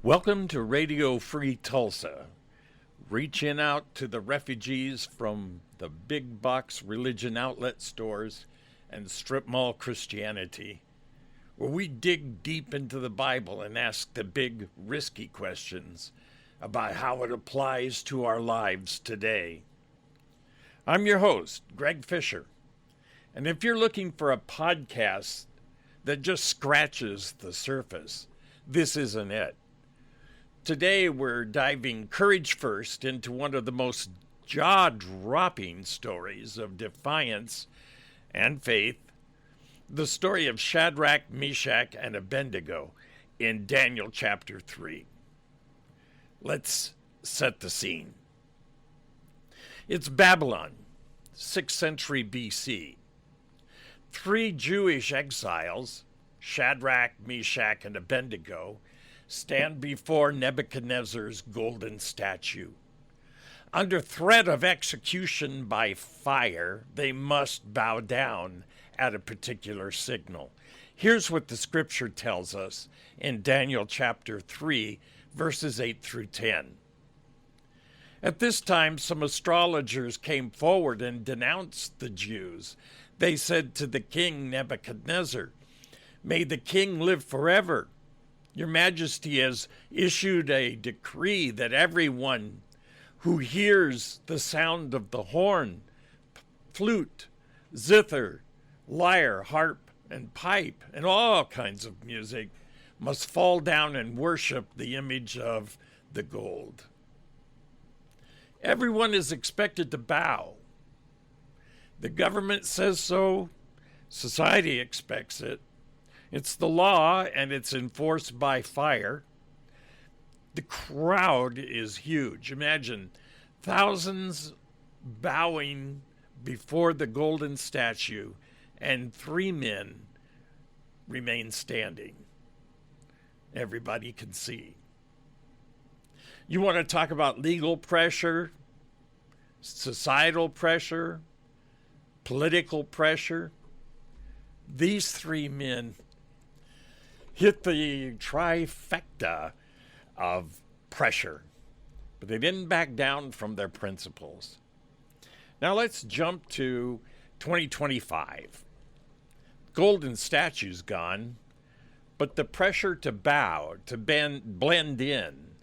Welcome to Radio Free Tulsa, reaching out to the refugees from the big box religion outlet stores and strip mall Christianity, where we dig deep into the Bible and ask the big, risky questions about how it applies to our lives today. I'm your host, Greg Fisher, and if you're looking for a podcast that just scratches the surface, this isn't it. Today, we're diving courage first into one of the most jaw-dropping stories of defiance and faith, the story of Shadrach, Meshach, and Abednego in Daniel chapter 3. Let's set the scene. It's Babylon, 6th century BC. 3 Jewish exiles, Shadrach, Meshach, and Abednego, stand before Nebuchadnezzar's golden statue. Under threat of execution by fire, they must bow down at a particular signal. Here's what the scripture tells us in Daniel chapter 3, verses 8 through 10. At this time, some astrologers came forward and denounced the Jews. They said to the king Nebuchadnezzar, "May the king live forever. Your Majesty has issued a decree that everyone who hears the sound of the horn, flute, zither, lyre, harp, and pipe, and all kinds of music, must fall down and worship the image of the gold." Everyone is expected to bow. The government says so. Society expects it. It's the law, and it's enforced by fire. The crowd is huge. Imagine thousands bowing before the golden statue, and 3 men remain standing. Everybody can see. You want to talk about legal pressure, societal pressure, political pressure? These 3 men hit the trifecta of pressure, but they didn't back down from their principles. Now let's jump to 2025. Golden statue's gone, but the pressure to bow, to blend in,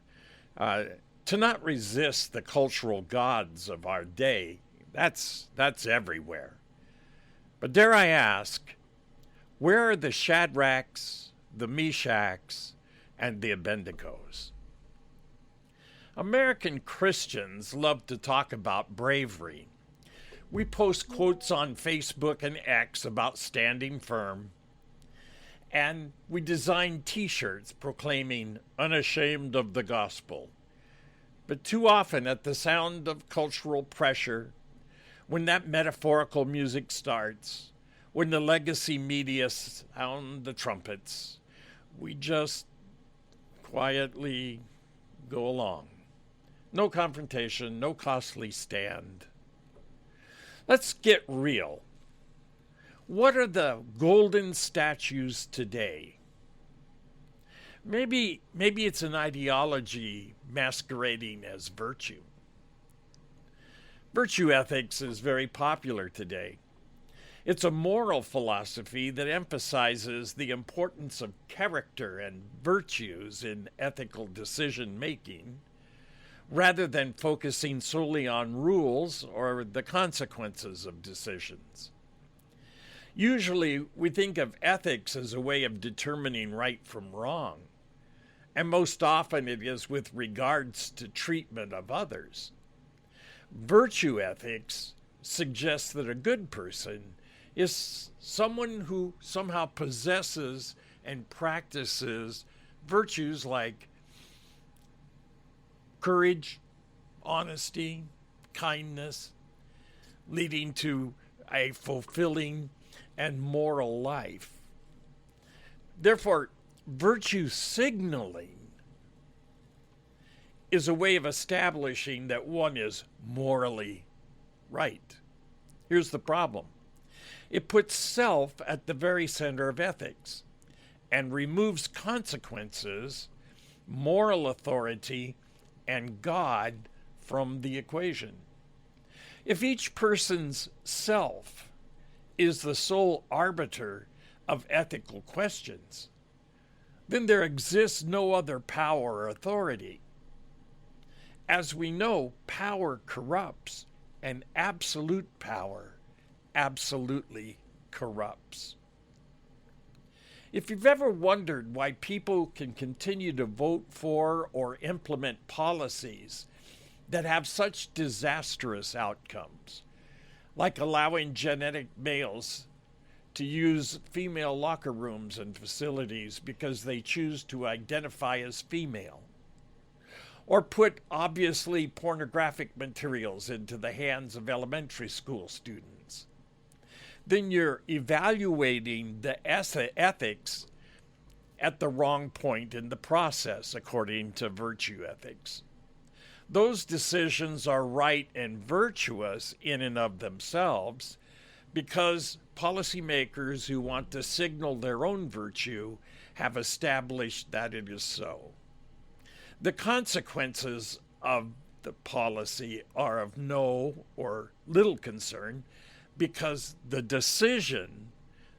to not resist the cultural gods of our day, that's everywhere. But dare I ask, where are the Shadrachs, the Meshachs, and the Abednegos? American Christians love to talk about bravery. We post quotes on Facebook and X about standing firm, and we design t-shirts proclaiming unashamed of the gospel. But too often at the sound of cultural pressure, when that metaphorical music starts, when the legacy media sound the trumpets, we just quietly go along. No confrontation, no costly stand. Let's get real. What are the golden statues today? Maybe it's an ideology masquerading as virtue. Virtue ethics is very popular today. It's a moral philosophy that emphasizes the importance of character and virtues in ethical decision-making, rather than focusing solely on rules or the consequences of decisions. Usually, we think of ethics as a way of determining right from wrong, and most often it is with regards to treatment of others. Virtue ethics suggests that a good person is someone who somehow possesses and practices virtues like courage, honesty, kindness, leading to a fulfilling and moral life. Therefore, virtue signaling is a way of establishing that one is morally right. Here's the problem. It puts self at the very center of ethics and removes consequences moral authority, and God from the equation. If each person's self is the sole arbiter of ethical questions, then there exists no other power or authority. As we know, power corrupts, and absolute power absolutely corrupts. If you've ever wondered why people can continue to vote for or implement policies that have such disastrous outcomes, like allowing genetic males to use female locker rooms and facilities because they choose to identify as female, or put obviously pornographic materials into the hands of elementary school students, then you're evaluating the ethics at the wrong point in the process, according to virtue ethics. Those decisions are right and virtuous in and of themselves because policymakers who want to signal their own virtue have established that it is so. The consequences of the policy are of no or little concern because the decision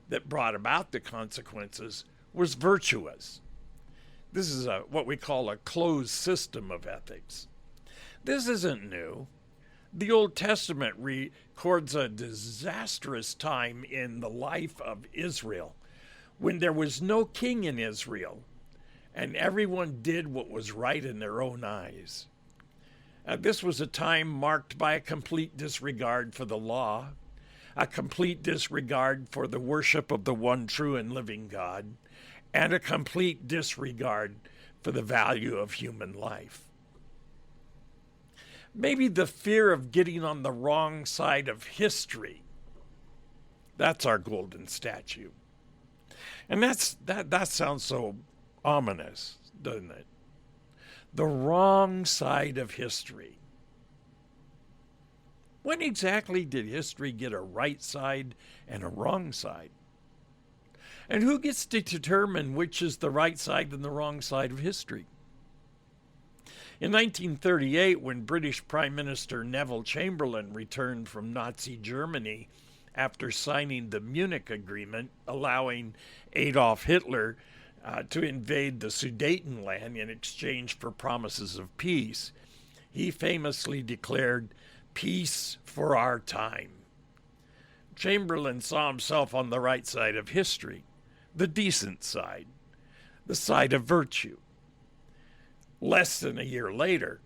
that brought about the consequences was virtuous. This is what we call a closed system of ethics. This isn't new. The Old Testament records a disastrous time in the life of Israel when there was no king in Israel and everyone did what was right in their own eyes. This was a time marked by a complete disregard for the law, a complete disregard for the worship of the one true and living God, and a complete disregard for the value of human life. Maybe the fear of getting on the wrong side of history, that's our golden statue. And that sounds so ominous, doesn't it? The wrong side of history. When exactly did history get a right side and a wrong side? And who gets to determine which is the right side and the wrong side of history? In 1938, when British Prime Minister Neville Chamberlain returned from Nazi Germany after signing the Munich Agreement, allowing Adolf Hitler to invade the Sudetenland in exchange for promises of peace, he famously declared, "Peace for our time." Chamberlain saw himself on the right side of history, the decent side, the side of virtue. Less than a year later,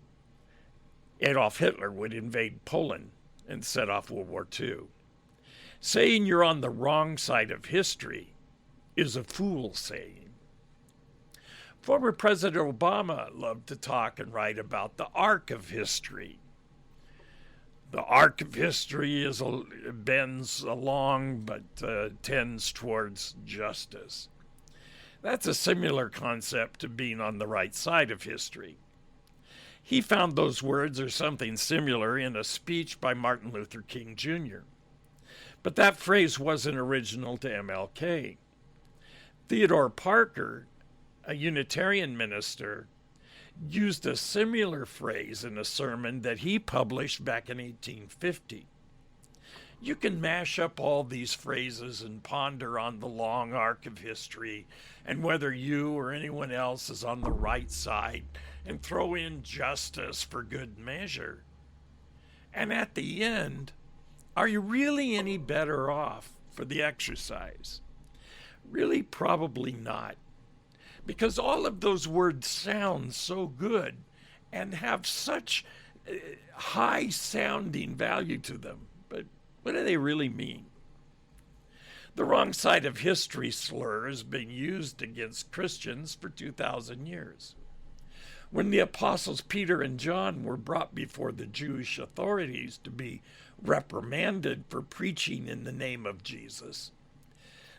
Adolf Hitler would invade Poland and set off World War II. Saying you're on the wrong side of history is a fool saying. Former President Obama loved to talk and write about the arc of history. The arc of history bends along but tends towards justice. That's a similar concept to being on the right side of history. He found those words or something similar in a speech by Martin Luther King Jr. But that phrase wasn't original to MLK. Theodore Parker, a Unitarian minister, used a similar phrase in a sermon that he published back in 1850. You can mash up all these phrases and ponder on the long arc of history and whether you or anyone else is on the right side and throw in justice for good measure. And at the end, are you really any better off for the exercise? Really, probably not. Because all of those words sound so good and have such high sounding value to them. But what do they really mean? The wrong side of history slur has been used against Christians for 2,000 years. When the apostles Peter and John were brought before the Jewish authorities to be reprimanded for preaching in the name of Jesus,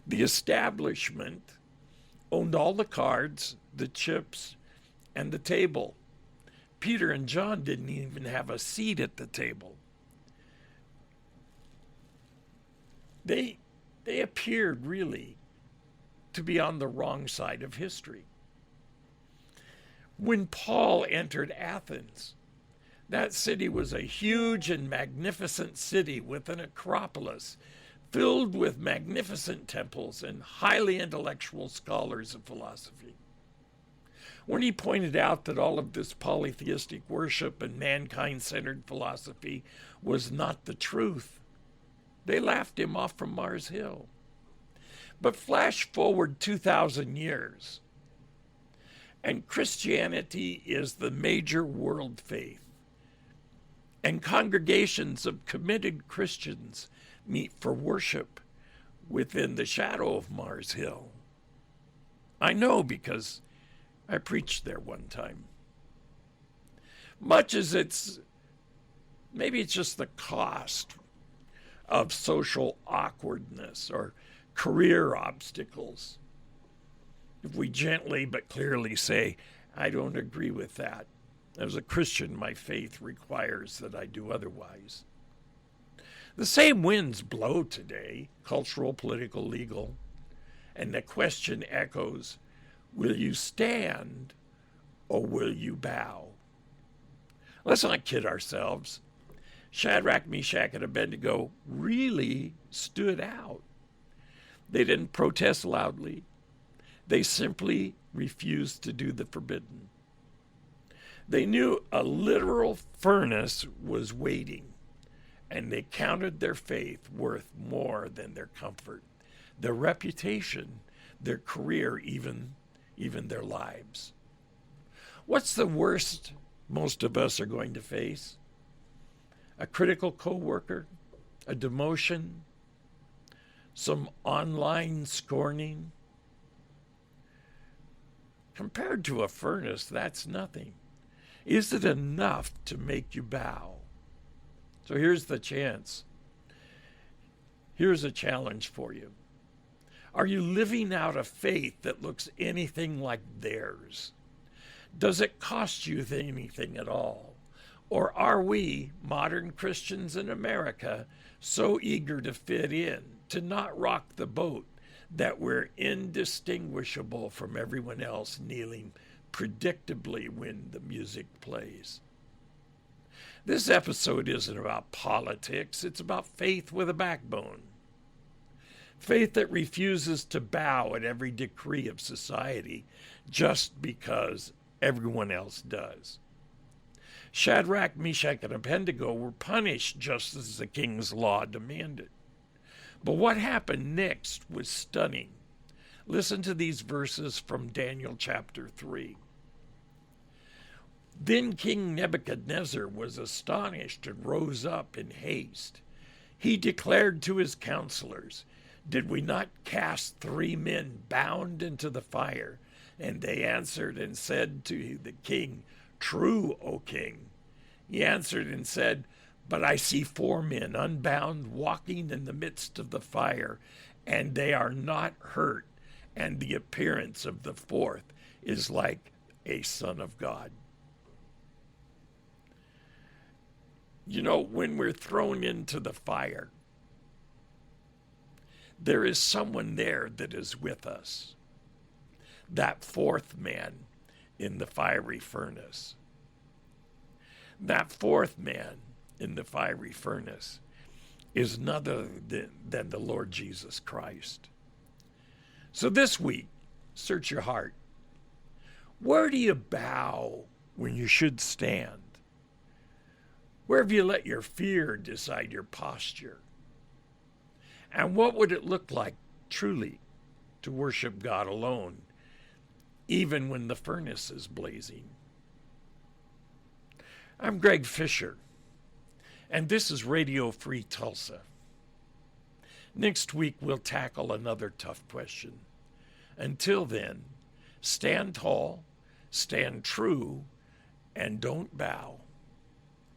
the establishment owned all the cards, the chips, and the table. Peter and John didn't even have a seat at the table. They appeared really to be on the wrong side of history. When Paul entered Athens, that city was a huge and magnificent city with an acropolis filled with magnificent temples and highly intellectual scholars of philosophy. When he pointed out that all of this polytheistic worship and mankind-centered philosophy was not the truth, they laughed him off from Mars Hill. But flash forward 2,000 years, and Christianity is the major world faith, and congregations of committed Christians meet for worship within the shadow of Mars Hill. I know because I preached there one time. Much as maybe it's just the cost of social awkwardness or career obstacles. If we gently but clearly say, I don't agree with that. As a Christian, my faith requires that I do otherwise. The same winds blow today, cultural, political, legal, and the question echoes, will you stand or will you bow? Let's not kid ourselves. Shadrach, Meshach, and Abednego really stood out. They didn't protest loudly. They simply refused to do the forbidden. They knew a literal furnace was waiting, and they counted their faith worth more than their comfort, their reputation, their career, even their lives. What's the worst most of us are going to face? A critical coworker, a demotion, some online scorning. Compared to a furnace, that's nothing. Is it enough to make you bow? So here's the chance. Here's a challenge for you. Are you living out a faith that looks anything like theirs? Does it cost you anything at all? Or are we, modern Christians in America, so eager to fit in, to not rock the boat, that we're indistinguishable from everyone else kneeling predictably when the music plays? This episode isn't about politics. It's about faith with a backbone. Faith that refuses to bow at every decree of society just because everyone else does. Shadrach, Meshach, and Abednego were punished just as the king's law demanded. But what happened next was stunning. Listen to these verses from Daniel chapter 3. Then King Nebuchadnezzar was astonished and rose up in haste. He declared to his counselors, "Did we not cast 3 men bound into the fire?" And they answered and said to the king, "True, O king." He answered and said, "But I see 4 men unbound walking in the midst of the fire, and they are not hurt, and the appearance of the 4th is like a son of God." You know, when we're thrown into the fire, there is someone there that is with us. That 4th man in the fiery furnace. That 4th man in the fiery furnace is none other than the Lord Jesus Christ. So this week, search your heart. Where do you bow when you should stand? Where have you let your fear decide your posture? And what would it look like truly to worship God alone, even when the furnace is blazing? I'm Greg Fisher, and this is Radio Free Tulsa. Next week, we'll tackle another tough question. Until then, stand tall, stand true, and don't bow.